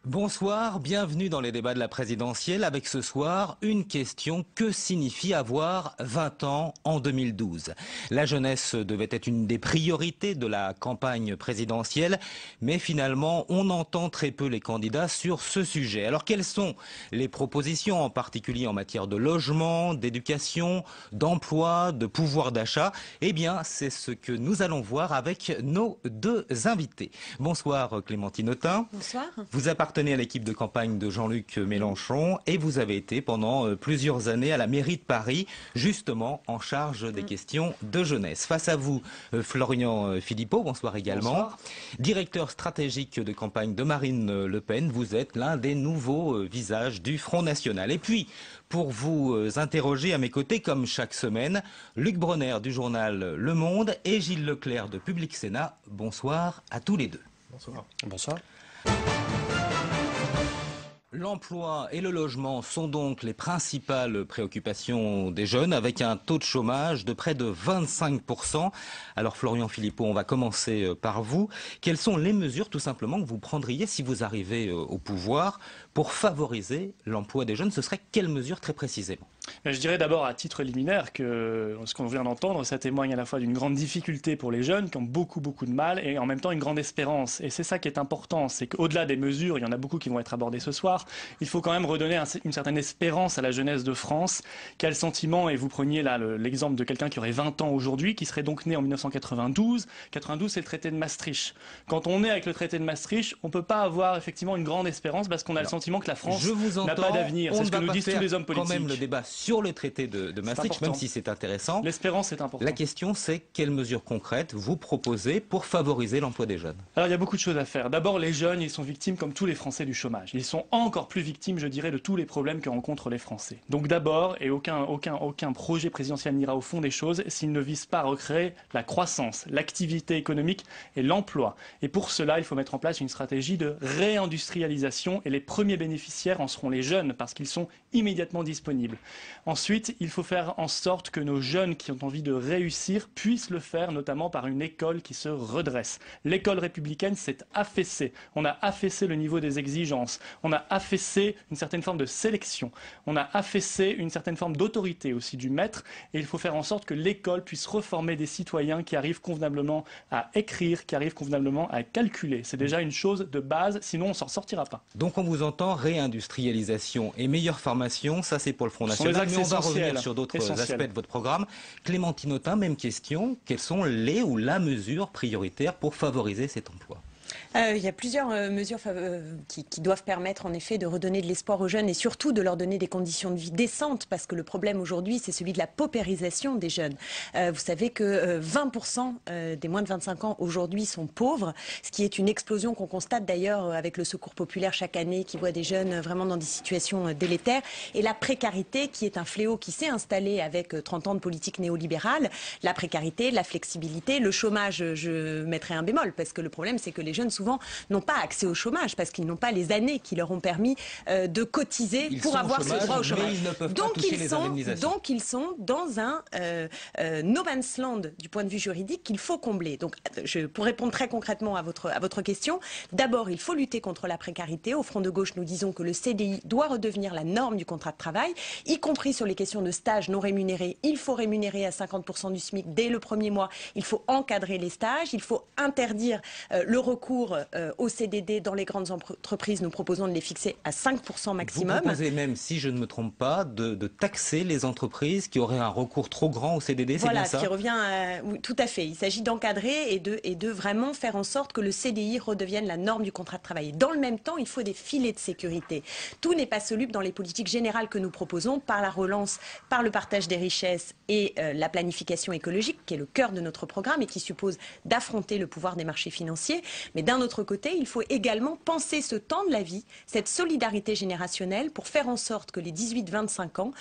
Bonsoir, bienvenue dans les débats de la présidentielle avec ce soir une question: que signifie avoir 20 ans en 2012? La jeunesse devait être une des priorités de la campagne présidentielle, mais finalement on entend très peu les candidats sur ce sujet. Alors quelles sont les propositions, en particulier en matière de logement, d'éducation, d'emploi, de pouvoir d'achat? Eh bien c'est ce que nous allons voir avec nos deux invités. Bonsoir Clémentine Autain. Bonsoir. Vous appartenez à l'équipe de campagne de Jean-Luc Mélenchon et vous avez été pendant plusieurs années à la mairie de Paris, justement en charge des questions de jeunesse. Face à vous, Florian Philippot, bonsoir également. Bonsoir. Directeur stratégique de campagne de Marine Le Pen, vous êtes l'un des nouveaux visages du Front National. Et puis, pour vous interroger à mes côtés, comme chaque semaine, Luc Bronner du journal Le Monde et Gilles Leclerc de Public Sénat. Bonsoir à tous les deux. Bonsoir. Bonsoir. L'emploi et le logement sont donc les principales préoccupations des jeunes, avec un taux de chômage de près de 25%. Alors Florian Philippot, on va commencer par vous. Quelles sont les mesures tout simplement que vous prendriez si vous arrivez au pouvoir pour favoriser l'emploi des jeunes? Ce serait quelles mesures très précisément? Je dirais d'abord à titre liminaire que ce qu'on vient d'entendre, ça témoigne à la fois d'une grande difficulté pour les jeunes qui ont beaucoup de mal et en même temps une grande espérance. Et c'est ça qui est important, c'est qu'au-delà des mesures, il y en a beaucoup qui vont être abordées ce soir, il faut quand même redonner une certaine espérance à la jeunesse de France. Quel sentiment, et vous preniez là l'exemple de quelqu'un qui aurait 20 ans aujourd'hui, qui serait donc né en 1992. 92, c'est le traité de Maastricht. Quand on est avec le traité de Maastricht, on ne peut pas avoir effectivement une grande espérance parce qu'on a le sentiment que la France n'a pas d'avenir. C'est ce que nous disent tous les hommes politiques. Quand même le débat sur le traité de Maastricht, même si c'est intéressant. L'espérance est importante. La question, c'est quelles mesures concrètes vous proposez pour favoriser l'emploi des jeunes? Alors, il y a beaucoup de choses à faire. D'abord, les jeunes, ils sont victimes, comme tous les Français, du chômage. Ils sont encore plus victimes, je dirais, de tous les problèmes que rencontrent les Français. Donc d'abord, et aucun projet présidentiel n'ira au fond des choses s'il ne vise pas à recréer la croissance, l'activité économique et l'emploi. Et pour cela, il faut mettre en place une stratégie de réindustrialisation et les premiers bénéficiaires en seront les jeunes parce qu'ils sont immédiatement disponibles. Ensuite, il faut faire en sorte que nos jeunes qui ont envie de réussir puissent le faire, notamment par une école qui se redresse. L'école républicaine s'est affaissée. On a affaissé le niveau des exigences. On a affaissé une certaine forme de sélection. On a affaissé une certaine forme d'autorité aussi du maître. Et il faut faire en sorte que l'école puisse reformer des citoyens qui arrivent convenablement à écrire, qui arrivent convenablement à calculer. C'est déjà une chose de base, sinon on ne s'en sortira pas. Donc on vous entend réindustrialisation et meilleure formation, ça c'est pour le Front National. Mais on va revenir sur d'autres aspects de votre programme. Clémentine Autain, même question. Quelles sont les ou la mesure prioritaire pour favoriser cet emploi? Il y a plusieurs mesures qui doivent permettre en effet de redonner de l'espoir aux jeunes et surtout de leur donner des conditions de vie décentes, parce que le problème aujourd'hui c'est celui de la paupérisation des jeunes. Vous savez que 20% des moins de 25 ans aujourd'hui sont pauvres, ce qui est une explosion qu'on constate d'ailleurs avec le Secours populaire chaque année, qui voit des jeunes vraiment dans des situations délétères, et la précarité qui est un fléau qui s'est installé avec 30 ans de politique néolibérale. La précarité, la flexibilité, le chômage, je mettrai un bémol, parce que le problème c'est que les jeunes souvent n'ont pas accès au chômage parce qu'ils n'ont pas les années qui leur ont permis de cotiser pour avoir ce droit au chômage. Donc ils sont dans un no man's land du point de vue juridique qu'il faut combler. Donc pour répondre très concrètement à votre question, d'abord il faut lutter contre la précarité. Au Front de gauche, nous disons que le CDI doit redevenir la norme du contrat de travail, y compris sur les questions de stages non rémunérés. Il faut rémunérer à 50% du SMIC dès le premier mois. Il faut encadrer les stages. Il faut interdire le recours au CDD dans les grandes entreprises. Nous proposons de les fixer à 5% maximum. Vous proposez même, si je ne me trompe pas, de taxer les entreprises qui auraient un recours trop grand au CDD, c'est bien ça? Voilà, qui revient oui, tout à fait. Il s'agit d'encadrer et de vraiment faire en sorte que le CDI redevienne la norme du contrat de travail. Dans le même temps, il faut des filets de sécurité. Tout n'est pas soluble dans les politiques générales que nous proposons, par la relance, par le partage des richesses et la planification écologique, qui est le cœur de notre programme et qui suppose d'affronter le pouvoir des marchés financiers. Mais d'un autre côté, il faut également penser ce temps de la vie, cette solidarité générationnelle, pour faire en sorte que les 18-25 ans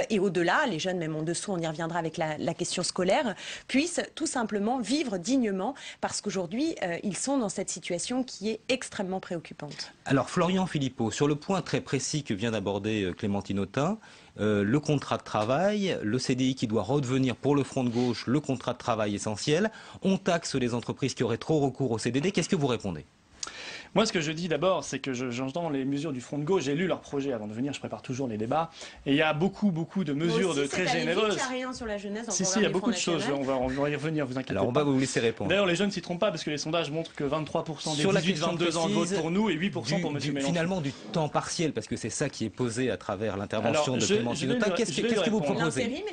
et au-delà, les jeunes même en dessous, on y reviendra avec la question scolaire, puissent tout simplement vivre dignement, parce qu'aujourd'hui, ils sont dans cette situation qui est extrêmement préoccupante. Alors Florian Philippot, sur le point très précis que vient d'aborder Clémentine Autain, le contrat de travail, le CDI qui doit redevenir pour le Front de gauche le contrat de travail essentiel, on taxe les entreprises qui auraient trop recours au CDD, qu'est-ce que vous répondez? Moi, ce que je dis d'abord, c'est que j'entends les mesures du Front de gauche. J'ai lu leur projet avant de venir, je prépare toujours les débats. Et il y a beaucoup de mesures très généreuses. Il n'y a rien sur la jeunesse. Si, il y a beaucoup de choses. On va y revenir, vous inquiétez pas. Alors, on va vous laisser répondre. D'ailleurs, les jeunes ne s'y trompent pas parce que les sondages montrent que 23% des 18-22 ans votent pour nous et 8% pour M. Mélenchon. Finalement, du temps partiel, parce que c'est ça qui est posé à travers l'intervention de Clémentine Autain. Qu'est-ce que vous proposez?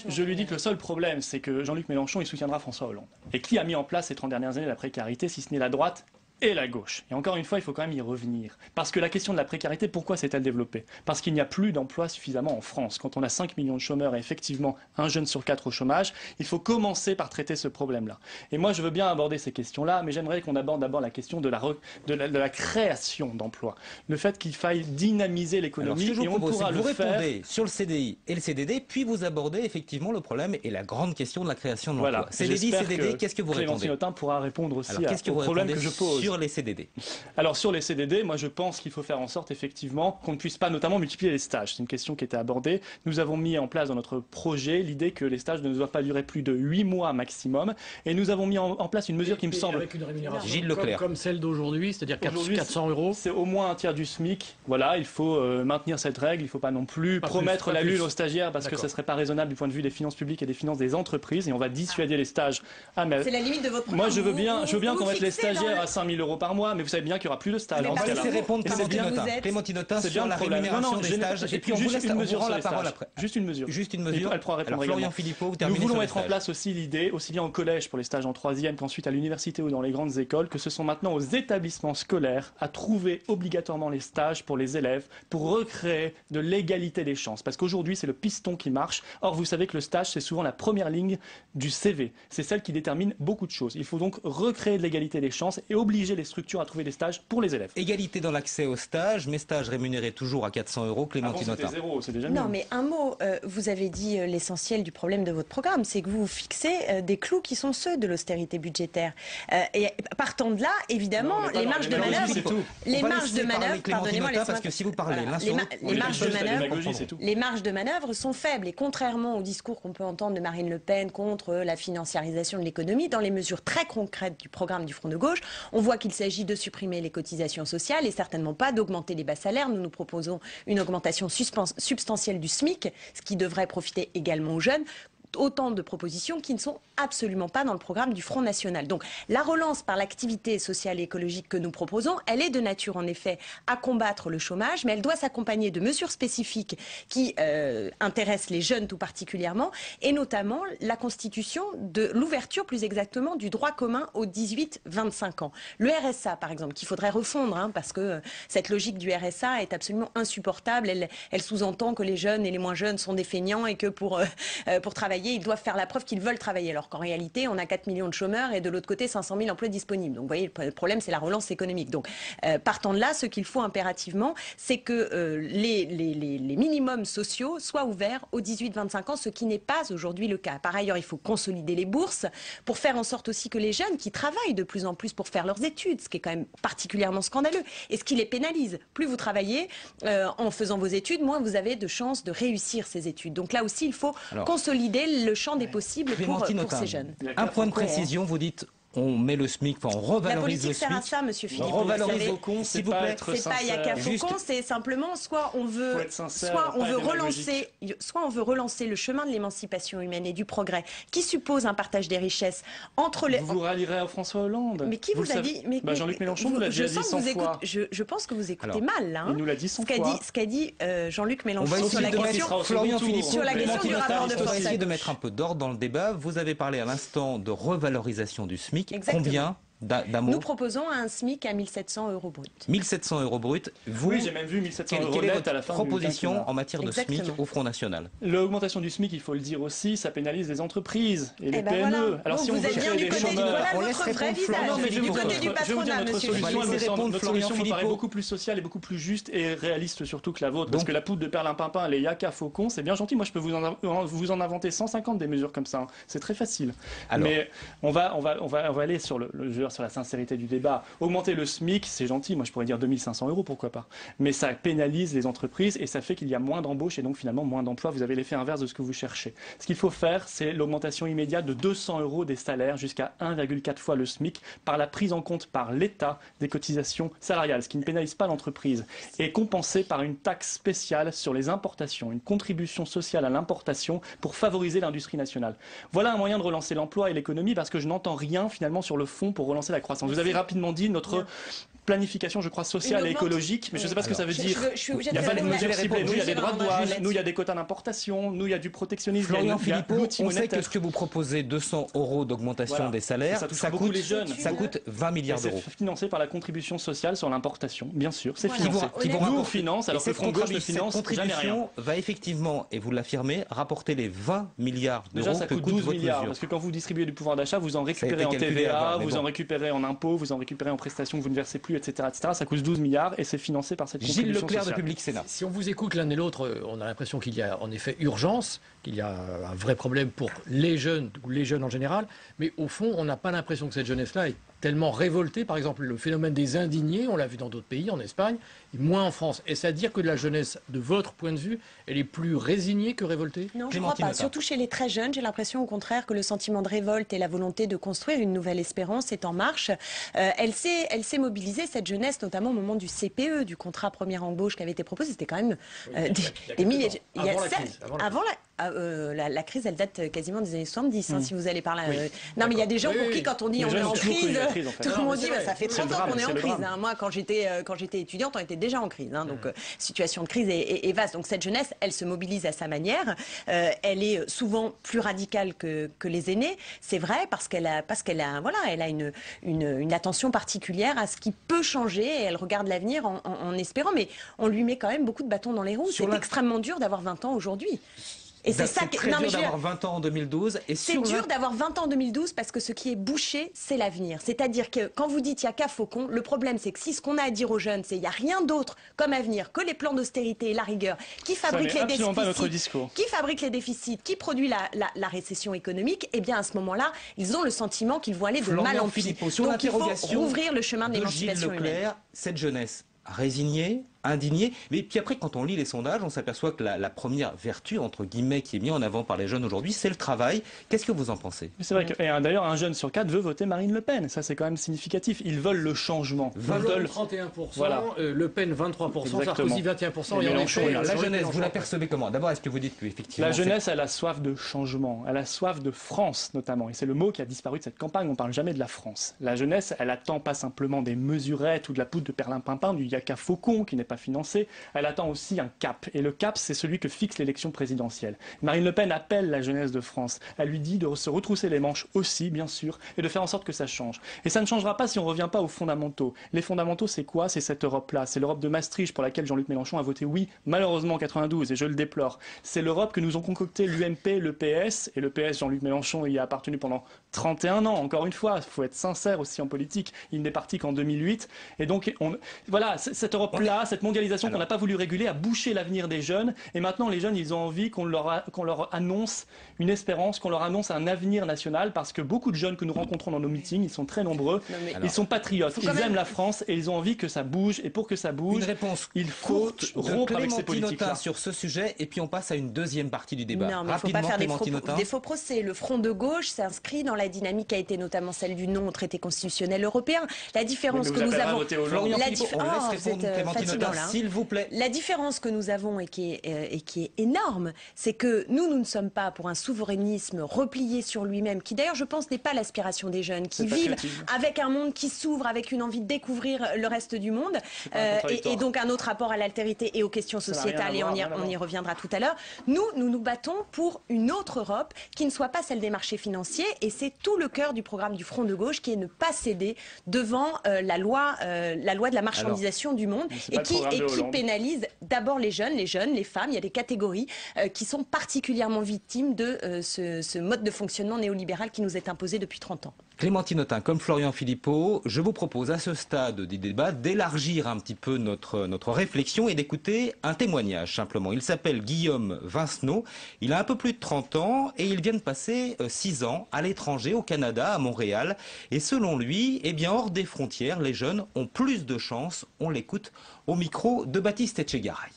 Je lui dis que le seul problème, c'est que Jean-Luc Mélenchon, il soutiendra François Hollande. Et qui a mis en place ces 30 dernières années la précarité, si ce n'est la droite et la gauche. Et encore une fois, il faut quand même y revenir. Parce que la question de la précarité, pourquoi s'est-elle développée? Parce qu'il n'y a plus d'emplois suffisamment en France. Quand on a 5 millions de chômeurs et effectivement un jeune sur 4 au chômage, il faut commencer par traiter ce problème-là. Et moi, je veux bien aborder ces questions-là, mais j'aimerais qu'on aborde d'abord la question de la création d'emplois. Le fait qu'il faille dynamiser l'économie et on pourra le faire. Vous répondez sur le CDI et le CDD, puis vous abordez effectivement le problème et la grande question de la création d'emplois. Voilà. CDI, CDD, qu'est-ce que vous répondez? Clémentine Autain pourra répondre aussi au problème que je pose. Sur les CDD. Alors sur les CDD, moi je pense qu'il faut faire en sorte effectivement qu'on ne puisse pas notamment multiplier les stages. C'est une question qui était abordée. Nous avons mis en place dans notre projet l'idée que les stages ne doivent pas durer plus de 8 mois maximum. Et nous avons mis en place une mesure qui me semble... Avec une rémunération Gilles Leclerc. Comme celle d'aujourd'hui, c'est-à-dire 400 €. C'est au moins un tiers du SMIC. Voilà, il faut maintenir cette règle. Il ne faut pas non plus promettre la lune aux stagiaires parce que ça ne serait pas raisonnable du point de vue des finances publiques et des finances des entreprises. Et on va dissuader les stages à C'est la limite de votre programme. Moi je veux bien qu'on mette les stagiaires à 5 000 € par mois, mais vous savez bien qu'il n'y aura plus de stages. On va laisser répondre Clémentine Autain sur la rémunération des stages. Et puis on vous laisse la parole après. Juste une mesure. Juste une mesure. Elle pourra répondre également. Florian Philippot, vous terminez. Nous voulons mettre en place aussi l'idée, aussi bien au collège pour les stages en 3e qu'ensuite à l'université ou dans les grandes écoles, que ce sont maintenant aux établissements scolaires à trouver obligatoirement les stages pour les élèves pour recréer de l'égalité des chances. Parce qu'aujourd'hui, c'est le piston qui marche. Or, vous savez que le stage, c'est souvent la première ligne du CV. C'est celle qui détermine beaucoup de choses. Il faut donc recréer de l'égalité des chances et obliger les structures à trouver des stages pour les élèves. Égalité dans l'accès aux stages, mais stages rémunérés toujours à 400 €, Clémentine Autain. C'est déjà non, mais un mot, vous avez dit l'essentiel du problème de votre programme, c'est que vous fixez des clous qui sont ceux de l'austérité budgétaire. Et partant de là, évidemment, les marges de manœuvre... Les marges de manœuvre, pardonnez-moi, parce que si vous parlez l'un sur l'autre, les marges de manœuvre sont faibles. Et contrairement au discours qu'on peut entendre de Marine Le Pen contre la financiarisation de l'économie, dans les mesures très concrètes du programme du Front de gauche, on voit qu'il s'agit de supprimer les cotisations sociales et certainement pas d'augmenter les bas salaires. Nous proposons une augmentation substantielle du SMIC, ce qui devrait profiter également aux jeunes. Autant de propositions qui ne sont absolument pas dans le programme du Front National. Donc la relance par l'activité sociale et écologique que nous proposons, elle est de nature en effet à combattre le chômage, mais elle doit s'accompagner de mesures spécifiques qui intéressent les jeunes tout particulièrement, et notamment la constitution de l'ouverture plus exactement du droit commun aux 18-25 ans. Le RSA par exemple, qu'il faudrait refondre, parce que cette logique du RSA est absolument insupportable. Elle sous-entend que les jeunes et les moins jeunes sont des feignants et que pour travailler, ils doivent faire la preuve qu'ils veulent travailler, alors qu'en réalité, on a 4 millions de chômeurs et de l'autre côté, 500 000 emplois disponibles. Donc, vous voyez, le problème, c'est la relance économique. Donc, partant de là, ce qu'il faut impérativement, c'est que les minimums sociaux soient ouverts aux 18-25 ans, ce qui n'est pas aujourd'hui le cas. Par ailleurs, il faut consolider les bourses pour faire en sorte aussi que les jeunes qui travaillent de plus en plus pour faire leurs études, ce qui est quand même particulièrement scandaleux, et ce qui les pénalise. Plus vous travaillez en faisant vos études, moins vous avez de chances de réussir ces études. Donc là aussi, il faut consolider le champ des possibles pour ces jeunes. Un point de précision, vous dites on met le SMIC, on revalorise le SMIC. La politique sert à ça, monsieur Philippe. On revalorise au con, s'il vous plaît. C'est pas Yaka Faucon, c'est simplement soit on veut relancer le chemin de l'émancipation humaine et du progrès, qui suppose un partage des richesses entre les... Vous rallierez à François Hollande. Mais qui vous a dit... Jean-Luc Mélenchon vous l'a déjà dit 100 fois. Je pense que vous écoutez mal, là. Il nous l'a dit 100 fois. Ce qu'a dit Jean-Luc Mélenchon sur la question... Florian Philippot, sur la question du rapport de force. On va essayer de mettre un peu d'ordre dans le débat. Vous avez parlé à l'instant de revalorisation du SMIC. Exactement. Combien d'amour? Nous proposons un SMIC à 1 700 € brut. 1 700 € brut. Oui, j'ai même vu 1 700 € quelle est net à la fin votre proposition en matière de SMIC au Front National? L'augmentation du SMIC, il faut le dire aussi, ça pénalise les entreprises et les PME. Voilà. Alors donc si on veut créer des chômeurs... Voilà votre vrai visage, du côté du patronat, monsieur Philippe. Notre solution me paraît beaucoup plus sociale et beaucoup plus juste et réaliste surtout que la vôtre. Parce que la poudre de perlimpinpin, les Yaka Faucon, c'est bien gentil. Moi, je peux vous en inventer 150 des mesures comme ça. C'est très facile. Mais on va aller sur le sur la sincérité du débat. Augmenter le SMIC, c'est gentil, moi je pourrais dire 2500 €, pourquoi pas. Mais ça pénalise les entreprises et ça fait qu'il y a moins d'embauches et donc finalement moins d'emplois. Vous avez l'effet inverse de ce que vous cherchez. Ce qu'il faut faire, c'est l'augmentation immédiate de 200 € des salaires jusqu'à 1,4 fois le SMIC par la prise en compte par l'État des cotisations salariales, ce qui ne pénalise pas l'entreprise, et compensé par une taxe spéciale sur les importations, une contribution sociale à l'importation pour favoriser l'industrie nationale. Voilà un moyen de relancer l'emploi et l'économie parce que je n'entends rien finalement sur le fond pour relancer la croissance. Vous avez rapidement dit notre planification, je crois, sociale et écologique, mais je ne sais pas ce que ça veut dire. Il n'y a pas de mesures ciblées. Nous, il y a des droits de douane, nous, il y a des quotas d'importation, nous, il y a du protectionnisme. Florian Philippot, on sait que ce que vous proposez, 200 € d'augmentation des salaires, ça coûte, les jeunes. Ça coûte 20 milliards d'euros. C'est financé par la contribution sociale sur l'importation, bien sûr, c'est financé. Qui nous, on finance, alors que le Front de Gauche ne finance jamais rien. Va effectivement, et vous l'affirmez, rapporter les 20 milliards d'euros. Déjà, ça coûte 12 milliards, parce que quand vous distribuez du pouvoir d'achat, vous en récupérez en TVA, vous en récupérez en impôts, vous en récupérez en prestations que vous ne versez plus, etc. Ça coûte 12 milliards et c'est financé par cette contribution sociale. Gilles Leclerc de Public Sénat. Si on vous écoute l'un et l'autre, on a l'impression qu'il y a en effet urgence, qu'il y a un vrai problème pour les jeunes, ou les jeunes en général, mais au fond, on n'a pas l'impression que cette jeunesse-là est tellement révoltée. Par exemple, le phénomène des indignés, on l'a vu dans d'autres pays, en Espagne, et moins en France. Est-ce à dire que la jeunesse, de votre point de vue, elle est plus résignée que révoltée? Non, je ne crois pas. Surtout chez les très jeunes, j'ai l'impression au contraire que le sentiment de révolte et la volonté de construire une nouvelle espérance est en marche. Elle s'est mobilisée, cette jeunesse, notamment au moment du CPE, du contrat première embauche qui avait été proposé. C'était quand même des milliers. La crise, elle date quasiment des années 70, si vous allez par là. Non, mais il y a des gens pour qui, quand on dit on est en crise, tout le monde dit ça fait 30 ans qu'on est en crise. Moi, quand j'étais étudiante, on était déjà en crise. Donc, situation de crise est vaste. Donc, cette jeunesse, elle se mobilise à sa manière. Elle est souvent plus radicale que les aînés. C'est vrai, parce qu'elle a une attention particulière à ce qui peut changer et elle regarde l'avenir en espérant. Mais on lui met quand même beaucoup de bâtons dans les roues. C'est extrêmement dur d'avoir 20 ans aujourd'hui. Et c'est ça très dur d'avoir 20 ans en 2012. C'est dur d'avoir 20 ans en 2012 parce que ce qui est bouché, c'est l'avenir. C'est-à-dire que quand vous dites il n'y a qu'à Faucon, le problème c'est que si ce qu'on a à dire aux jeunes, c'est il n'y a rien d'autre comme avenir que les plans d'austérité et la rigueur qui fabriquent les déficits, qui produit la récession économique, et bien à ce moment-là, ils ont le sentiment qu'ils vont aller de mal en pis. Donc il faut rouvrir le chemin de l'émancipation humaine. Cette jeunesse résignée, indignée, mais puis après quand on lit les sondages, on s'aperçoit que la première vertu, entre guillemets, qui est mise en avant par les jeunes aujourd'hui, c'est le travail. Qu'est-ce que vous en pensez? C'est vrai que d'ailleurs un jeune sur 4 veut voter Marine Le Pen, ça c'est quand même significatif. Ils veulent le changement. Veulent 31%, voilà. Le Pen 23%, exactement. Sarkozy 21%, et Mélenchon. La jeunesse, vous la percevez comment? D'abord, est-ce que vous dites que effectivement la jeunesse, elle a soif de changement, elle a soif de France notamment, et c'est le mot qui a disparu de cette campagne. On parle jamais de la France. La jeunesse, elle attend pas simplement des mesurettes ou de la poudre de perlimpinpin du Yaka Faucon qui n'est pas financé. Elle attend aussi un cap. Et le cap, c'est celui que fixe l'élection présidentielle. Marine Le Pen appelle la jeunesse de France. Elle lui dit de se retrousser les manches aussi, bien sûr, et de faire en sorte que ça change. Et ça ne changera pas si on ne revient pas aux fondamentaux. Les fondamentaux, c'est quoi? C'est cette Europe-là. C'est l'Europe de Maastricht pour laquelle Jean-Luc Mélenchon a voté oui, malheureusement en 92, et je le déplore. C'est l'Europe que nous ont concocté l'UMP, le PS, et le PS, Jean-Luc Mélenchon y a appartenu pendant 31 ans. Encore une fois, il faut être sincère aussi en politique. Il n'est parti qu'en 2008. Et donc, voilà, cette Europe-là, cette mondialisation qu'on n'a pas voulu réguler a bouché l'avenir des jeunes. Et maintenant, les jeunes, ils ont envie qu'on leur annonce une espérance, qu'on leur annonce un avenir national, parce que beaucoup de jeunes que nous rencontrons dans nos meetings, ils sont très nombreux, ils sont patriotes, ils aiment la France et ils ont envie que ça bouge. Et pour que ça bouge, une réponse il faut rompre avec ces politiques-là. Sur ce sujet, et puis on passe à une deuxième partie du débat. Non, mais il ne faut pas faire des faux procès. Le Front de gauche s'inscrit dans la dynamique qui a été notamment celle du non au traité constitutionnel européen. La différence que nous avons... S'il vous plaît. La différence que nous avons et qui est énorme, c'est que nous ne sommes pas pour un souverainisme replié sur lui-même, qui d'ailleurs, je pense, n'est pas l'aspiration des jeunes, qui vivent avec un monde qui s'ouvre, avec une envie de découvrir le reste du monde, et donc un autre rapport à l'altérité et aux questions sociétales, et on y reviendra tout à l'heure. Nous nous battons pour une autre Europe qui ne soit pas celle des marchés financiers, et c'est tout le cœur du programme du Front de gauche, qui est ne pas céder devant la loi de la marchandisation du monde, et qui pénalise d'abord les jeunes, les femmes. Il y a des catégories qui sont particulièrement victimes de ce mode de fonctionnement néolibéral qui nous est imposé depuis 30 ans. Clémentine Autain, comme Florian Philippot, je vous propose à ce stade du débat d'élargir un petit peu notre réflexion et d'écouter un témoignage simplement. Il s'appelle Guillaume Vincenot, il a un peu plus de 30 ans et il vient de passer 6 ans à l'étranger, au Canada, à Montréal. Et selon lui, eh bien, hors des frontières, les jeunes ont plus de chance. On l'écoute au micro de Baptiste Etchegaray.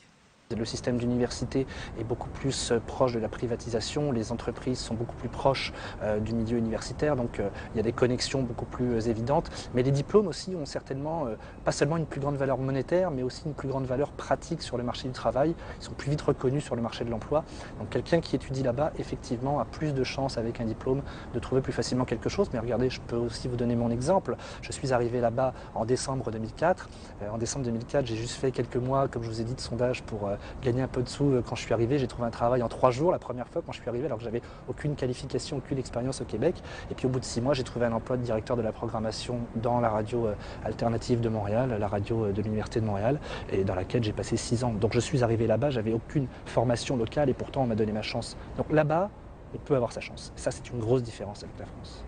Le système d'université est beaucoup plus proche de la privatisation, les entreprises sont beaucoup plus proches du milieu universitaire, donc il y a des connexions beaucoup plus évidentes. Mais les diplômes aussi ont certainement pas seulement une plus grande valeur monétaire, mais aussi une plus grande valeur pratique sur le marché du travail. Ils sont plus vite reconnus sur le marché de l'emploi. Donc quelqu'un qui étudie là-bas, effectivement, a plus de chances avec un diplôme de trouver plus facilement quelque chose. Mais regardez, je peux aussi vous donner mon exemple. Je suis arrivé là-bas en décembre 2004. En décembre 2004, j'ai juste fait quelques mois, comme je vous ai dit, de sondage pour gagner un peu de sous. Quand je suis arrivé, j'ai trouvé un travail en 3 jours la première fois quand je suis arrivé, alors que j'avais aucune qualification, aucune expérience au Québec. Et puis au bout de 6 mois, j'ai trouvé un emploi de directeur de la programmation dans la radio alternative de Montréal, la radio de l'Université de Montréal, et dans laquelle j'ai passé 6 ans. Donc je suis arrivé là-bas, j'avais aucune formation locale et pourtant on m'a donné ma chance. Donc là-bas, on peut avoir sa chance. Ça, c'est une grosse différence avec la France.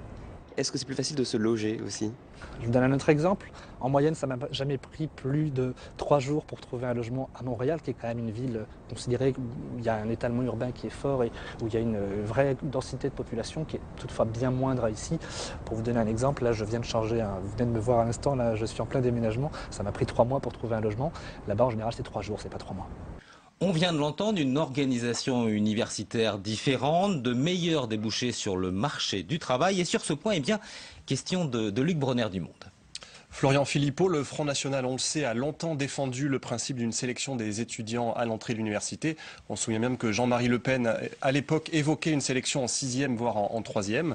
Est-ce que c'est plus facile de se loger aussi? Je vous donne un autre exemple. En moyenne, ça ne m'a jamais pris plus de 3 jours pour trouver un logement à Montréal, qui est quand même une ville considérée où il y a un étalement urbain qui est fort et où il y a une vraie densité de population qui est toutefois bien moindre ici. Pour vous donner un exemple, là je viens de changer, vous venez de me voir à l'instant, là je suis en plein déménagement, ça m'a pris 3 mois pour trouver un logement. Là-bas en général c'est 3 jours, c'est pas 3 mois. On vient de l'entendre, une organisation universitaire différente, de meilleurs débouchés sur le marché du travail. Et sur ce point, eh bien, question de Luc Bronner du Monde. Florian Philippot, le Front National, on le sait, a longtemps défendu le principe d'une sélection des étudiants à l'entrée de l'université. On se souvient même que Jean-Marie Le Pen, à l'époque, évoquait une sélection en 6e, voire en 3e.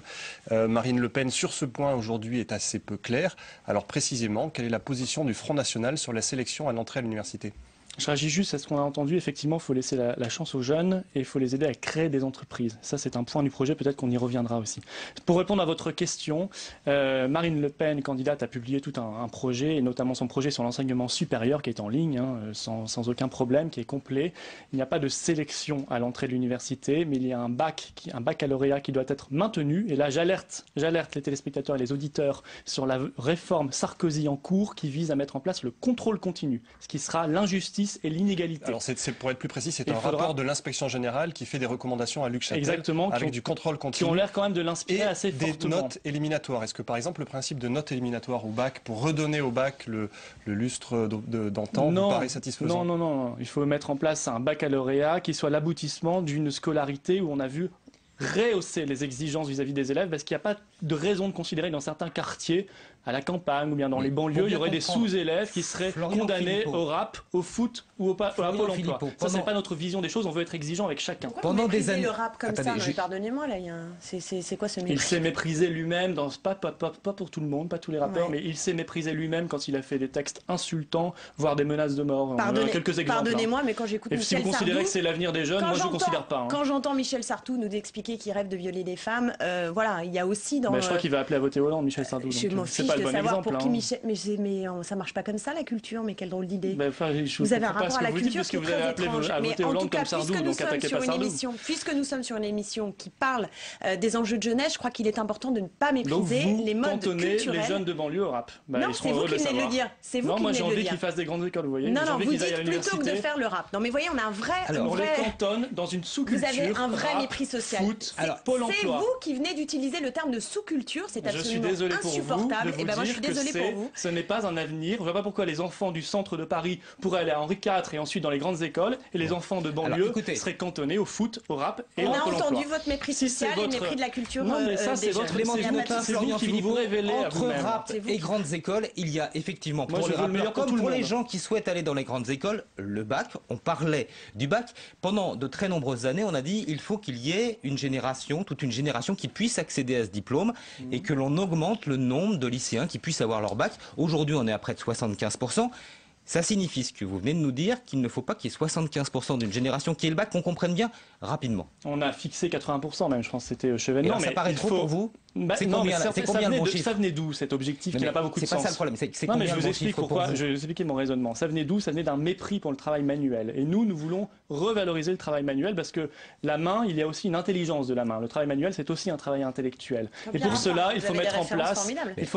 Marine Le Pen, sur ce point, aujourd'hui, est assez peu claire. Alors précisément, quelle est la position du Front National sur la sélection à l'entrée à l'université ? Je réagis juste à ce qu'on a entendu. Effectivement, il faut laisser la chance aux jeunes et il faut les aider à créer des entreprises. Ça, c'est un point du projet. Peut-être qu'on y reviendra aussi. Pour répondre à votre question, Marine Le Pen, candidate, a publié tout un projet, et notamment son projet sur l'enseignement supérieur qui est en ligne, sans aucun problème, qui est complet. Il n'y a pas de sélection à l'entrée de l'université, mais il y a un baccalauréat qui doit être maintenu. Et là, j'alerte les téléspectateurs et les auditeurs sur la réforme Sarkozy en cours qui vise à mettre en place le contrôle continu, ce qui sera l'injustice et l'inégalité. Alors pour être plus précis, c'est un rapport de l'inspection générale qui fait des recommandations à Luc Châtel. Exactement, avec du contrôle continu. Qui ont l'air quand même de l'inspirer assez fortement. Des notes éliminatoires. Est-ce que par exemple le principe de notes éliminatoires au bac, pour redonner au bac le lustre d'antan, vous paraît satisfaisant? Non. Il faut mettre en place un baccalauréat qui soit l'aboutissement d'une scolarité où on a vu rehausser les exigences vis-à-vis des élèves, parce qu'il n'y a pas de raison de considérer dans certains quartiers, à la campagne ou bien dans les banlieues, il y aurait des sous-élèves qui seraient condamnés au rap, au foot ou à Pôle emploi. Ça, c'est pas notre vision des choses, on veut être exigeant avec chacun. Pendant des années, le rap comme ça, pardonnez-moi, là, c'est quoi ce mépris? Il s'est méprisé lui-même, pas pour tout le monde, pas tous les rappeurs, mais il s'est méprisé lui-même quand il a fait des textes insultants, voire des menaces de mort. Quelques exemples. Pardonnez-moi, mais quand j'écoute Michel Sardou... Si vous considérez que c'est l'avenir des jeunes, moi je ne considère pas. Quand j'entends Michel Sardou nous expliquer qu'il rêve de violer des femmes, voilà, il y a aussi dans... Je crois qu'il va appeler à voter Hollande, Michel Sardou. Je m'en fiche de savoir pour qui Michel... Mais ça marche pas comme ça, la culture, mais quelle drôle d'idée. Vous avez un rapport à la culture qui est très étrange. Mais en tout cas, puisque nous sommes sur une émission qui parle des enjeux de jeunesse, je crois qu'il est important de ne pas mépriser les modes culturels. Les jeunes de banlieue au rap. Non, c'est vous qui venez de le dire. Non, moi j'ai envie qu'ils fassent des grandes écoles, vous voyez. Non, vous dites plutôt que de faire le rap. Non, mais voyez, on a un vrai... On les cantonne dans une sous-culture. Vous avez un vrai mépris social. C'est vous qui venez d'utiliser le terme de sous-culture, c'est absolument insupportable. Et ben moi je suis désolée pour vous. Ce n'est pas un avenir. On ne voit pas pourquoi les enfants du centre de Paris pourraient aller à Henri IV et ensuite dans les grandes écoles, et les enfants de banlieue seraient cantonnés au foot, au rap et au Pôle emploi. On a entendu votre mépris social et le mépris de la culture. Non, mais ça, c'est votre Florian Philippot. Entre rap et grandes écoles, il y a effectivement pour les rappeurs comme pour les gens qui souhaitent aller dans les grandes écoles, le bac. On parlait du bac. Pendant de très nombreuses années, on a dit il faut qu'il y ait une génération, toute une génération qui puisse accéder à ce diplôme et que l'on augmente le nombre de lycéens qui puissent avoir leur bac. Aujourd'hui, on est à près de 75%. Ça signifie ce que vous venez de nous dire, qu'il ne faut pas qu'il y ait 75% d'une génération qui ait le bac, qu'on comprenne bien rapidement. On a fixé 80% même, je pense que c'était Chevènement. Ça paraît trop pour vous? C'est combien le bon chiffre? Ça venait d'où cet objectif qui n'a pas beaucoup de sens? C'est pas ça le problème, c'est Non, mais combien je le vous bon explique chiffre pour pourquoi, vous? je vais vous expliquer mon raisonnement. Ça venait d'où? Ça venait d'un mépris pour le travail manuel. Et nous voulons revaloriser le travail manuel parce que la main, il y a aussi une intelligence de la main. Le travail manuel, c'est aussi un travail intellectuel. Et pour cela, il faut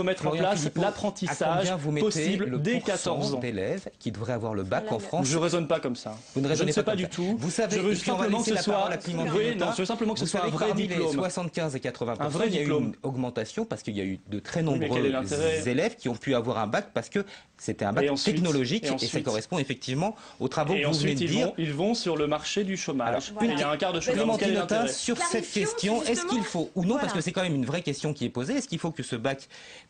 mettre en place l'apprentissage possible dès 14 ans. D'élèves qui devraient avoir le bac en France. Je ne raisonne pas comme ça. Vous ne raisonnez pas du tout. Vous savez, je veux simplement que ce soit ce soit un vrai diplôme. 75 et 80%, un vrai il y a eu diplôme. une augmentation parce qu'il y a eu de très nombreux élèves qui ont pu avoir un bac parce que c'était un bac technologique et ça correspond effectivement aux travaux que vous venez de dire. Ils vont sur le marché du chômage. Alors, il y a un quart de chômage. Clémentine Autain, sur cette question, est-ce qu'il faut, ou non, parce que c'est quand même une vraie question qui est posée, est-ce qu'il faut que ce bac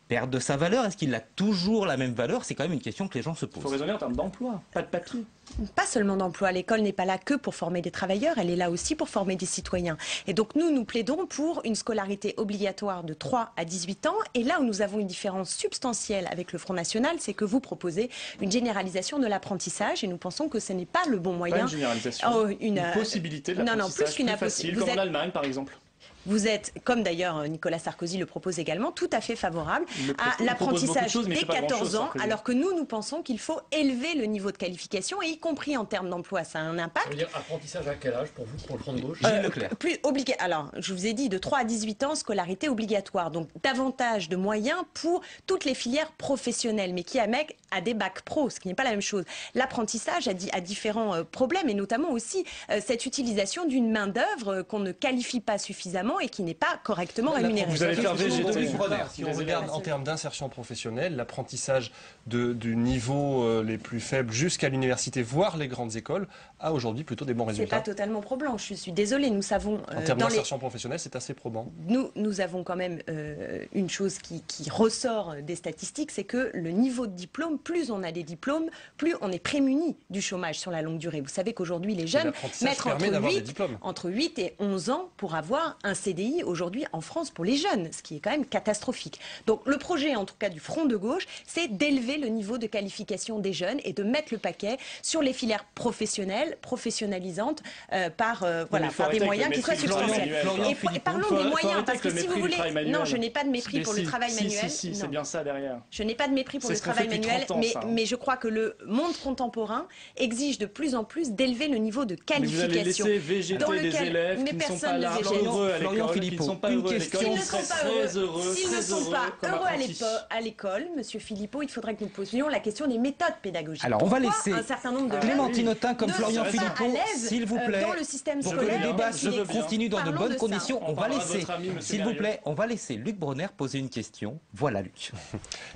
perde de sa valeur? Est-ce qu'il a toujours la même valeur? C'est quand même une question que les gens se posent. Il faut raisonner en termes d'emploi, pas de papier. Pas seulement d'emploi. L'école n'est pas là que pour former des travailleurs, elle est là aussi pour former des citoyens. Et donc nous plaidons pour une scolarité obligatoire de 3 à 18 ans. Et là où nous avons une différence substantielle avec le Front National, c'est que vous proposez une généralisation de l'apprentissage et nous pensons que ce n'est pas le bon moyen. Pas une généralisation, une possibilité de l'apprentissage plus facile, comme en Allemagne par exemple. Vous êtes, comme d'ailleurs Nicolas Sarkozy le propose également, tout à fait favorable à l'apprentissage dès 14 ans, alors que nous pensons qu'il faut élever le niveau de qualification, et y compris en termes d'emploi, ça a un impact. Ça veut dire apprentissage à quel âge pour vous, pour le Front de gauche? Alors, je vous ai dit, de 3 à 18 ans, scolarité obligatoire, donc davantage de moyens pour toutes les filières professionnelles, mais qui amènent à des bacs pro, ce qui n'est pas la même chose. L'apprentissage a différents problèmes, et notamment aussi cette utilisation d'une main-d'œuvre qu'on ne qualifie pas suffisamment et qui n'est pas correctement rémunérée. Vous allez faire végéter. Si on regarde en termes d'insertion professionnelle, l'apprentissage du niveau les plus faibles jusqu'à l'université, voire les grandes écoles, a aujourd'hui plutôt des bons résultats. C'est pas totalement probant, je suis désolée, nous savons... en termes d'insertion professionnelle, c'est assez probant. Nous avons quand même une chose qui ressort des statistiques, c'est que le niveau de diplôme, plus on a des diplômes, plus on est prémuni du chômage sur la longue durée. Vous savez qu'aujourd'hui, les jeunes mettent entre 8 et 11 ans pour avoir un CDI aujourd'hui en France pour les jeunes, ce qui est quand même catastrophique. Donc le projet, en tout cas du Front de gauche, c'est d'élever le niveau de qualification des jeunes et de mettre le paquet sur les filières professionnelles, professionnalisantes, par des moyens qui soient substantiels. Et parlons des moyens, parce que si vous voulez... Non, je n'ai pas de mépris pour le travail manuel. Si, c'est bien ça derrière. Je n'ai pas de mépris pour le travail manuel, mais je crois que le monde contemporain exige de plus en plus d'élever le niveau de qualification. Mais vous allez laisser végéter des élèves qui ne sont pas là, heureux à l'école, qui ne sont pas heureux à l'école, qui seraient très heureux, s'ils ne sont pas heureux à l'école, Monsieur Philippot, il faudrait que nous posions la question des méthodes pédagogiques. Alors on va laisser un certain nombre de Clémentine Autain comme Florian Philippot, s'il vous plaît, dans le système pour que scolaire, le débat continue dans de bonnes conditions. On va laisser, s'il vous plaît, on va laisser Luc Bronner poser une question. Voilà, Luc.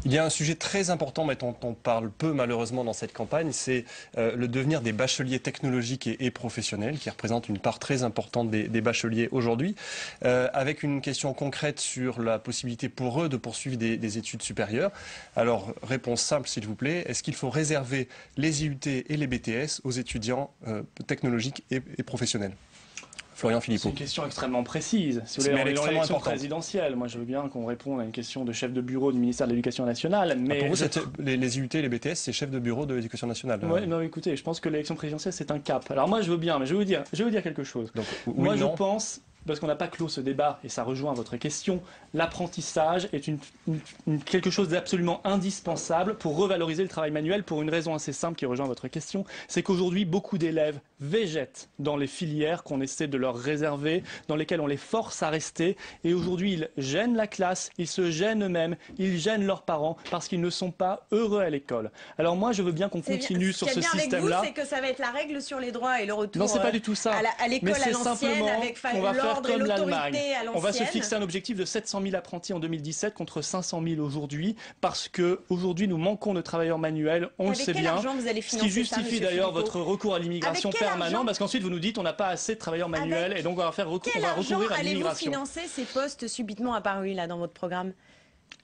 Il y a un sujet très important, mais dont on parle peu malheureusement dans cette campagne, c'est le devenir des bacheliers technologiques et professionnels, qui représentent une part très importante des bacheliers aujourd'hui, avec une question concrète sur la possibilité pour eux de poursuivre des études supérieures. Alors, réponse simple s'il vous plaît, est-ce qu'il faut réserver les IUT et les BTS aux étudiants technologiques et professionnels? Florian Philippot. C'est une question extrêmement précise. Si vous voulez, dans l'élection présidentielle, moi je veux bien qu'on réponde à une question de chef de bureau du ministère de l'Éducation nationale. Mais pour vous, les IUT et les BTS, c'est chef de bureau de l'Éducation nationale. Oui, non, écoutez, je pense que l'élection présidentielle, c'est un cap. Alors moi je veux bien, mais je vais vous dire quelque chose. Donc, moi je pense... Parce qu'on n'a pas clos ce débat, et ça rejoint votre question, l'apprentissage est quelque chose d'absolument indispensable pour revaloriser le travail manuel pour une raison assez simple qui rejoint votre question, c'est qu'aujourd'hui, beaucoup d'élèves végètent dans les filières qu'on essaie de leur réserver, dans lesquelles on les force à rester, et aujourd'hui, ils gênent la classe, ils se gênent eux-mêmes, ils gênent leurs parents, parce qu'ils ne sont pas heureux à l'école. Alors moi, je veux bien qu'on continue sur ce système-là. Ce qui est bien avec vous, c'est que ça va être la règle sur les droits et le retour non, c'est pas du tout ça. à l'école à l'ancienne, avec comme l'Allemagne. On va se fixer un objectif de 700 000 apprentis en 2017 contre 500 000 aujourd'hui, parce que aujourd'hui nous manquons de travailleurs manuels, on le sait bien. Ce qui justifie d'ailleurs votre recours à l'immigration permanent, parce qu'ensuite vous nous dites on n'a pas assez de travailleurs manuels et donc on va recourir à l'immigration. Allez-vous financer ces postes subitement apparus là dans votre programme?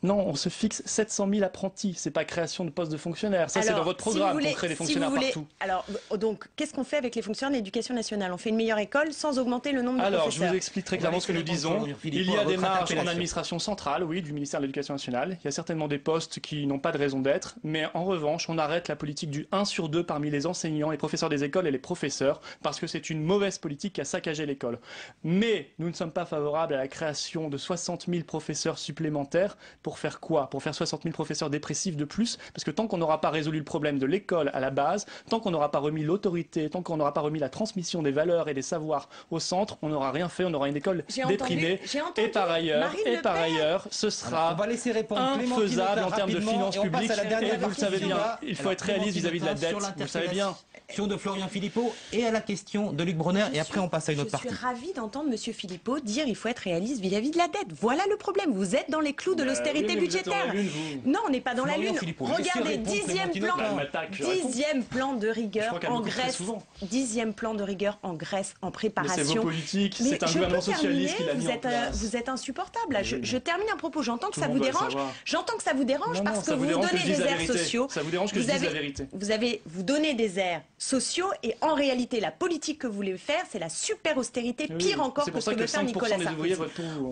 Non, on se fixe 700 000 apprentis. C'est pas création de postes de fonctionnaires. Ça, c'est dans votre programme qu'on crée des fonctionnaires partout. Alors, donc, qu'est-ce qu'on fait avec les fonctionnaires de l'éducation nationale? On fait une meilleure école sans augmenter le nombre de professeurs. Alors, je vous explique très clairement ce que nous disons. Il y a des marges en administration centrale, oui, du ministère de l'Éducation nationale. Il y a certainement des postes qui n'ont pas de raison d'être. Mais en revanche, on arrête la politique du 1 sur 2 parmi les enseignants, les professeurs des écoles et les professeurs, parce que c'est une mauvaise politique qui a saccagé l'école. Mais nous ne sommes pas favorables à la création de 60 000 professeurs supplémentaires. Pour faire quoi? Pour faire 60 000 professeurs dépressifs de plus? Parce que tant qu'on n'aura pas résolu le problème de l'école à la base, tant qu'on n'aura pas remis l'autorité, tant qu'on n'aura pas remis la transmission des valeurs et des savoirs au centre, on n'aura rien fait, on aura une école déprimée. Et par ailleurs, ce sera infaisable en termes de finances publiques. Et vous le savez bien, il faut être réaliste vis-à-vis de la dette. Vous le savez bien. De Florian Philippot et à la question de Luc Brunner, et après on passe à une autre partie. Je suis ravie d'entendre M. Philippot dire qu'il faut être réaliste vis-à-vis de la dette. Voilà le problème. Vous êtes dans les clous de l'austérité budgétaire. Non, on n'est pas dans la lune. Regardez, 10e plan de rigueur en Grèce. 10e plan de rigueur en Grèce en préparation. C'est vos politiques, c'est un gouvernement socialiste qui l'a mis en place. Vous êtes insupportable. Je termine un propos. J'entends que ça vous dérange. J'entends que ça vous dérange parce que vous donnez des airs sociaux. Ça vous dérange que je dise la vérité. Vous donnez des airs sociaux et en réalité la politique que vous voulez faire c'est la super austérité, pire encore que ce que veut faire Nicolas Sarkozy.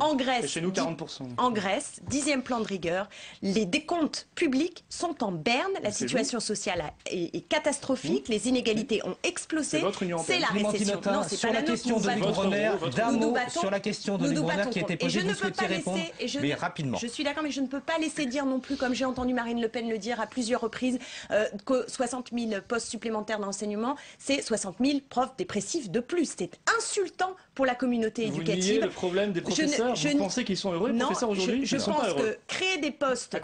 En Grèce, chez nous 40%. En Grèce, 10e plan de rigueur, les décomptes publics sont en berne, la situation sociale est catastrophique, les inégalités ont explosé, c'est la récession. Non, c'est pas la question de Luc Brunner, d'un mot sur la question de Luc Brunner qui a été posée, vous souhaitiez répondre, mais rapidement. Je suis d'accord, mais je ne peux pas laisser dire non plus, comme j'ai entendu Marine Le Pen le dire à plusieurs reprises, que 60 000 postes supplémentaires d'enseignement, c'est 60 000 profs dépressifs de plus. C'est insultant pour la communauté éducative. Vous niez le problème des professeurs. Vous pensez qu'ils sont heureux, les professeurs, aujourd'hui? Je pense que créer des postes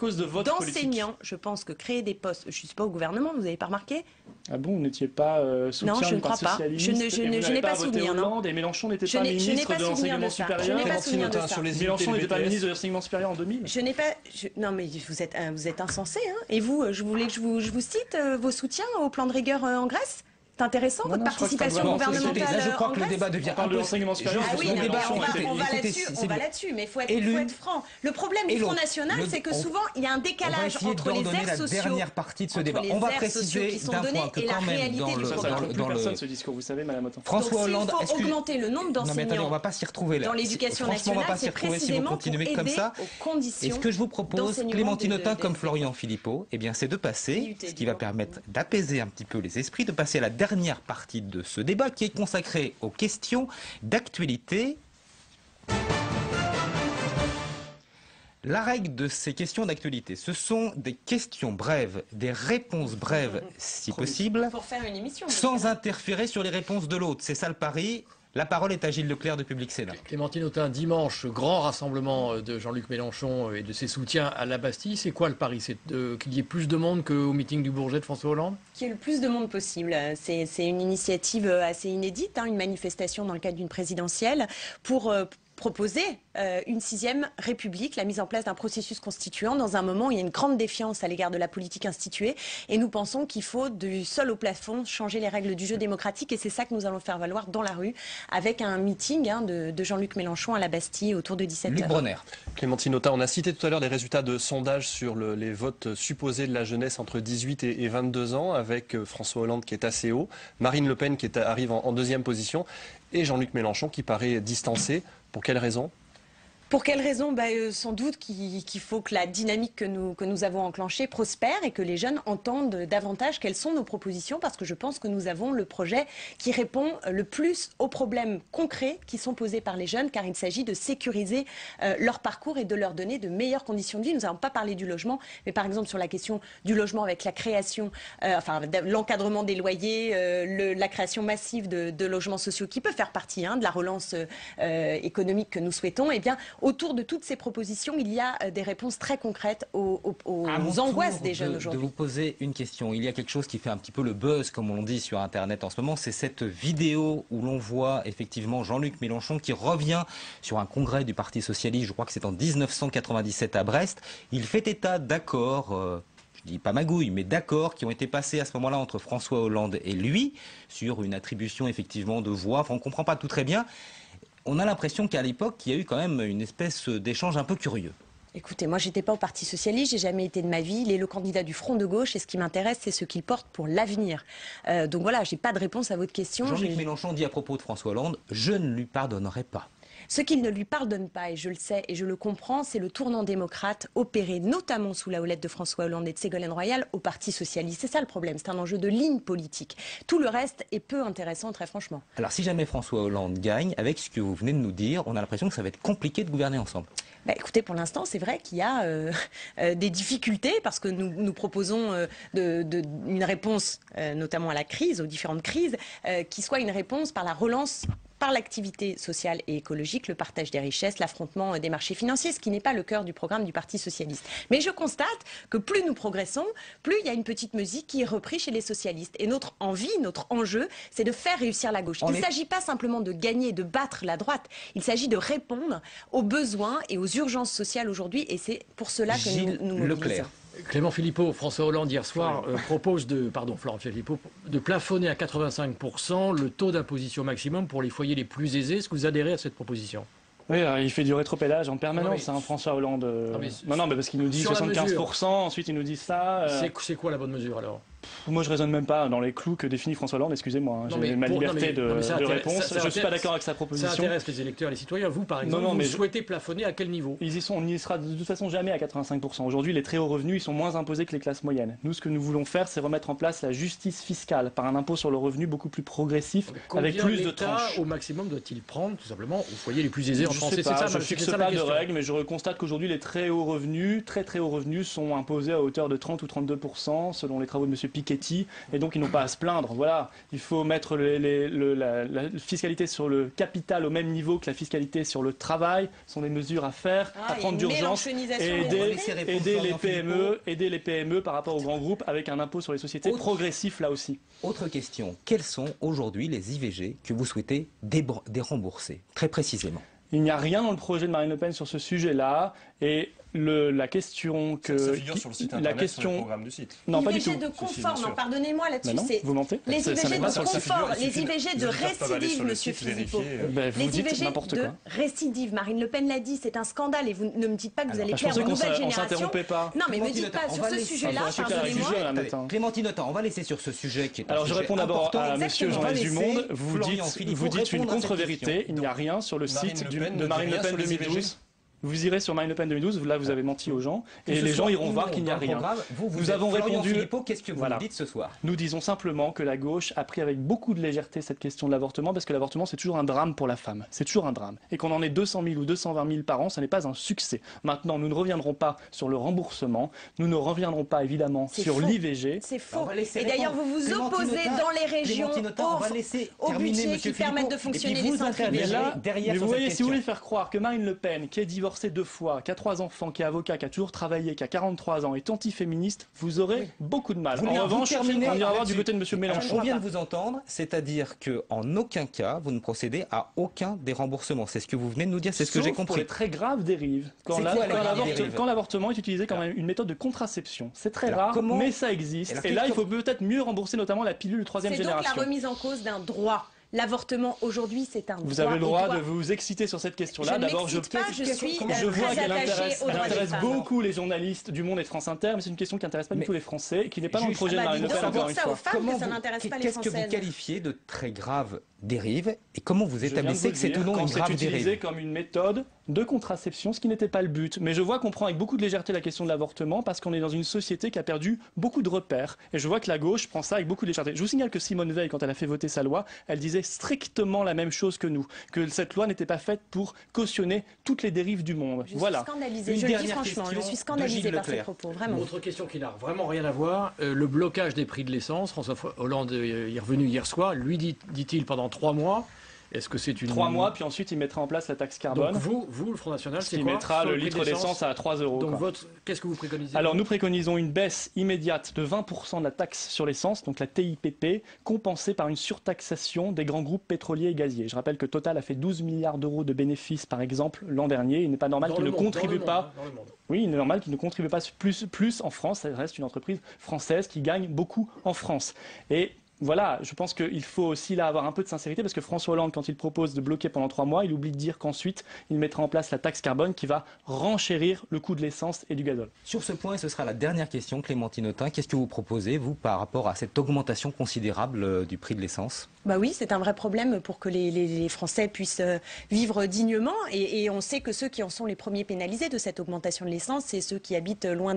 d'enseignants, je pense que créer des postes, je ne suis pas au gouvernement, vous n'avez pas remarqué? Ah bon, vous n'étiez pas soutien non, je ne crois pas. Je n'ai pas souvenir, non. Et Mélenchon n'était pas ministre de l'enseignement supérieur. Je n'ai pas souvenir de ça. Mélenchon n'était pas ministre de l'enseignement supérieur en 2000. Je n'ai pas. Non, mais vous êtes insensé. Hein. Et vous, je voulais que je vous cite vos soutiens au plan de rigueur en Grèce. C'est intéressant, votre participation gouvernementale. Je crois que le débat devient un peu l'enseignement supérieur. Ah oui, on va là-dessus, mais il faut être franc. Le problème du Front National, c'est que souvent, il y a un décalage entre les airs sociaux. La dernière partie de ce débat. On va préciser d'un point que quand même dans le ce discours, vous savez, Madame Autant. François Hollande, il faut augmenter le nombre d'enseignants. On va pas s'y retrouver là. Dans l'éducation nationale, c'est précisément pour aider aux conditions. Et ce que je vous propose, Clémentine Autain comme Florian Philippot, eh bien, c'est de passer, ce qui va permettre d'apaiser un petit peu les esprits, de passer à la dernière partie de ce débat qui est consacré aux questions d'actualité. La règle de ces questions d'actualité, ce sont des questions brèves, des réponses brèves si possible, pour faire une émission, sans interférer sur les réponses de l'autre. C'est ça le pari. La parole est à Gilles Leclerc de Public Sénat. Clémentine Autain, dimanche, grand rassemblement de Jean-Luc Mélenchon et de ses soutiens à la Bastille. C'est quoi le pari? C'est qu'il y ait plus de monde qu'au meeting du Bourget de François Hollande? Qu'il y ait le plus de monde possible. C'est une initiative assez inédite, une manifestation dans le cadre d'une présidentielle pour proposer une 6e République, la mise en place d'un processus constituant dans un moment où il y a une grande défiance à l'égard de la politique instituée. Et nous pensons qu'il faut du sol au plafond changer les règles du jeu démocratique. Et c'est ça que nous allons faire valoir dans la rue avec un meeting de Jean-Luc Mélenchon à la Bastille autour de 17h. Luc Brunner. Clémentine Autain, on a cité tout à l'heure les résultats de sondage sur les votes supposés de la jeunesse entre 18 et 22 ans avec François Hollande qui est assez haut, Marine Le Pen qui arrive en 2e position et Jean-Luc Mélenchon qui paraît distancé. Pour quelle raison? Pour quelle raison? Sans doute qu'il faut que la dynamique que nous avons enclenchée prospère et que les jeunes entendent davantage quelles sont nos propositions, parce que je pense que nous avons le projet qui répond le plus aux problèmes concrets qui sont posés par les jeunes, car il s'agit de sécuriser leur parcours et de leur donner de meilleures conditions de vie. Nous n'avons pas parlé du logement, mais par exemple sur la question du logement avec la création, l'encadrement des loyers, la création massive de logements sociaux qui peut faire partie de la relance économique que nous souhaitons, eh bien, autour de toutes ces propositions, il y a des réponses très concrètes aux angoisses des jeunes aujourd'hui. De vous poser une question. Il y a quelque chose qui fait un petit peu le buzz, comme on dit sur Internet en ce moment. C'est cette vidéo où l'on voit effectivement Jean-Luc Mélenchon qui revient sur un congrès du Parti Socialiste. Je crois que c'est en 1997 à Brest. Il fait état d'accords... je dis pas magouille, mais d'accords qui ont été passés à ce moment-là entre François Hollande et lui sur une attribution effectivement de voix. Enfin, on ne comprend pas tout très bien. On a l'impression qu'à l'époque, il y a eu quand même une espèce d'échange un peu curieux. Écoutez, moi, j'étais pas au Parti socialiste, j'ai jamais été de ma vie. Il est le candidat du Front de gauche et ce qui m'intéresse, c'est ce qu'il porte pour l'avenir. Donc voilà, j'ai pas de réponse à votre question. Jean-Luc Mélenchon dit à propos de François Hollande, je ne lui pardonnerai pas. Ce qu'il ne lui pardonne pas, et je le sais et je le comprends, c'est le tournant démocrate opéré notamment sous la houlette de François Hollande et de Ségolène Royal au Parti socialiste. C'est ça le problème, c'est un enjeu de ligne politique. Tout le reste est peu intéressant, très franchement. Alors si jamais François Hollande gagne, avec ce que vous venez de nous dire, on a l'impression que ça va être compliqué de gouverner ensemble. Bah, écoutez, pour l'instant, c'est vrai qu'il y a des difficultés parce que nous proposons une réponse, notamment à la crise, aux différentes crises, qui soit une réponse par la relance, par l'activité sociale et écologique, le partage des richesses, l'affrontement des marchés financiers, ce qui n'est pas le cœur du programme du Parti socialiste. Mais je constate que plus nous progressons, plus il y a une petite musique qui est reprise chez les socialistes. Et notre envie, notre enjeu, c'est de faire réussir la gauche. Il ne s'agit pas simplement de gagner, de battre la droite. Il s'agit de répondre aux besoins et aux urgences sociales aujourd'hui. Et c'est pour cela que nous mobilisons. Clément Philippot, François Hollande hier soir propose Florent Philippot, de plafonner à 85% le taux d'imposition maximum pour les foyers les plus aisés. Est-ce que vous adhérez à cette proposition ? Oui, il fait du rétropédage en permanence, François Hollande. Non, mais parce qu'il nous dit 75%, ensuite il nous dit ça. C'est quoi la bonne mesure alors ? Moi, je raisonne même pas dans les clous que définit François Hollande, excusez-moi. J'ai ma liberté de réponse. Je ne suis pas d'accord avec sa proposition. Ça intéresse les électeurs et les citoyens. Vous, par exemple, vous souhaitez plafonner à quel niveau ? On n'y sera de toute façon jamais à 85%. Aujourd'hui, les très hauts revenus, ils sont moins imposés que les classes moyennes. Nous, ce que nous voulons faire, c'est remettre en place la justice fiscale par un impôt sur le revenu beaucoup plus progressif, avec plus de tranches. Au maximum doit-il prendre, tout simplement, aux foyers les plus aisés en France ? Je ne fixe pas de règles, mais je constate qu'aujourd'hui, les très hauts revenus, très hauts revenus, sont imposés à hauteur de 30 ou 32%, selon les travaux de M. Piketty. Et donc, ils n'ont pas à se plaindre. Voilà, il faut mettre la fiscalité sur le capital au même niveau que la fiscalité sur le travail. Ce sont des mesures à faire, à prendre d'urgence, et aider les PME par rapport aux grands groupes avec un impôt sur les sociétés progressif là aussi. Autre question, quels sont aujourd'hui les IVG que vous souhaitez dérembourser, très précisément ? Il n'y a rien dans le projet de Marine Le Pen sur ce sujet-là. Et la question que... Ça figure sur le site internet, sur le programme du site. Non, pas du tout. L'IVG de confort, non, pardonnez-moi là-dessus. Vous mentez. Les IVG de confort, les IVG de récidive, monsieur Philippot. Les IVG de récidive, Marine Le Pen l'a dit, c'est un scandale. Et vous ne me dites pas que vous allez faire une nouvelle génération. On s'interrompait pas. Non, mais ne me dites pas sur ce sujet-là, pardonnez-moi. Clémentine Autain, on va laisser sur ce sujet qui est Alors je réponds d'abord à monsieur Jean-Yves Dumonde. Vous dites une contre-vérité. Il n'y a rien sur le site de Marine Le Pen 2012. Vous irez sur Marine Le Pen 2012, là vous avez menti aux gens, et les gens iront voir qu'il n'y a rien. Nous avons répondu. Qu'est-ce que vous nous dites ce soir ? Nous disons simplement que la gauche a pris avec beaucoup de légèreté cette question de l'avortement, parce que l'avortement c'est toujours un drame pour la femme. C'est toujours un drame. Et qu'on en ait 200 000 ou 220 000 par an, ça n'est pas un succès. Maintenant, nous ne reviendrons pas sur le remboursement, nous ne reviendrons pas évidemment sur l'IVG. C'est faux. Et d'ailleurs, vous vous opposez dans les régions au budget qui permettent de fonctionner les centres IVG. Mais vous voyez, si vous voulez faire croire que Marine Le Pen, qui est divorcée 2 fois, qui a 3 enfants, qui est avocat, qui a toujours travaillé, qui a 43 ans, est antiféministe, vous aurez beaucoup de mal. En revanche, on ira voir du côté de M. Mélenchon. On vient de vous entendre, c'est-à-dire qu'en aucun cas, vous ne procédez à aucun des remboursements. C'est ce que vous venez de nous dire, c'est ce que j'ai compris. Pour les très graves dérives. Quand l'avortement est utilisé comme une méthode de contraception. C'est très rare, mais ça existe. Et là, il faut peut-être mieux rembourser notamment la pilule 3e génération. C'est donc la remise en cause d'un droit. L'avortement, aujourd'hui, c'est un droit. Vous avez le droit de vous exciter sur cette question-là. D'abord, je vois qu'elle intéresse beaucoup les journalistes du Monde et de France Inter, mais c'est une question qui n'intéresse pas du tout les Français et qui n'est pas dans le projet de Marine Le Pen, encore une fois. Qu'est-ce que vous qualifiez de très grave dérive et comment vous établissez que c'est ou non une grave dérive ? C'est utilisé comme une méthode de contraception, ce qui n'était pas le but. Mais je vois qu'on prend avec beaucoup de légèreté la question de l'avortement parce qu'on est dans une société qui a perdu beaucoup de repères. Et je vois que la gauche prend ça avec beaucoup de légèreté. Je vous signale que Simone Veil, quand elle a fait voter sa loi, elle disait strictement la même chose que nous, que cette loi n'était pas faite pour cautionner toutes les dérives du monde. Je suis scandalisée, je le dis franchement, je suis scandalisée par ces propos, vraiment. Autre question qui n'a vraiment rien à voir, le blocage des prix de l'essence. François Hollande est revenu hier soir, lui dit-il pendant 3 mois. Est-ce que c'est 3 mois, puis ensuite il mettra en place la taxe carbone. Donc vous, le Front National, c'est quoi ? Il mettra le litre d'essence à 3 €. Donc qu'est-ce que vous préconisez ? Alors nous préconisons une baisse immédiate de 20% de la taxe sur l'essence, donc la TIPP, compensée par une surtaxation des grands groupes pétroliers et gaziers. Je rappelle que Total a fait 12 milliards d'euros de bénéfices, par exemple, l'an dernier. Il n'est pas normal qu'il ne contribue pas. Oui, il est normal qu'il ne contribue pas plus en France. Ça reste une entreprise française qui gagne beaucoup en France. Et Voilà, je pense qu'il faut aussi là avoir un peu de sincérité parce que François Hollande, quand il propose de bloquer pendant 3 mois, il oublie de dire qu'ensuite il mettra en place la taxe carbone qui va renchérir le coût de l'essence et du gazole. Sur ce point, et ce sera la dernière question, Clémentine Autain, qu'est-ce que vous proposez, vous, par rapport à cette augmentation considérable du prix de l'essence ? Bah oui, c'est un vrai problème pour que les Français puissent vivre dignement. Et on sait que ceux qui en sont les premiers pénalisés de cette augmentation de l'essence, c'est ceux qui habitent loin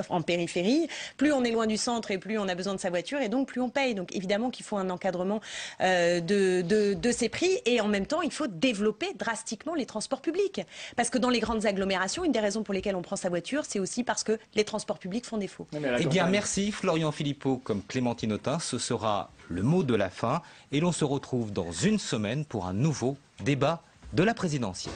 en périphérie. Plus on est loin du centre et plus on a besoin de sa voiture et donc plus on paye. Donc évidemment qu'il faut un encadrement de ces prix. Et en même temps, il faut développer drastiquement les transports publics. Parce que dans les grandes agglomérations, une des raisons pour lesquelles on prend sa voiture, c'est aussi parce que les transports publics font défaut. Eh bien, merci Florian Philippot comme Clémentine Autain. Ce sera le mot de la fin. Et l'on se retrouve dans une semaine pour un nouveau débat de la présidentielle.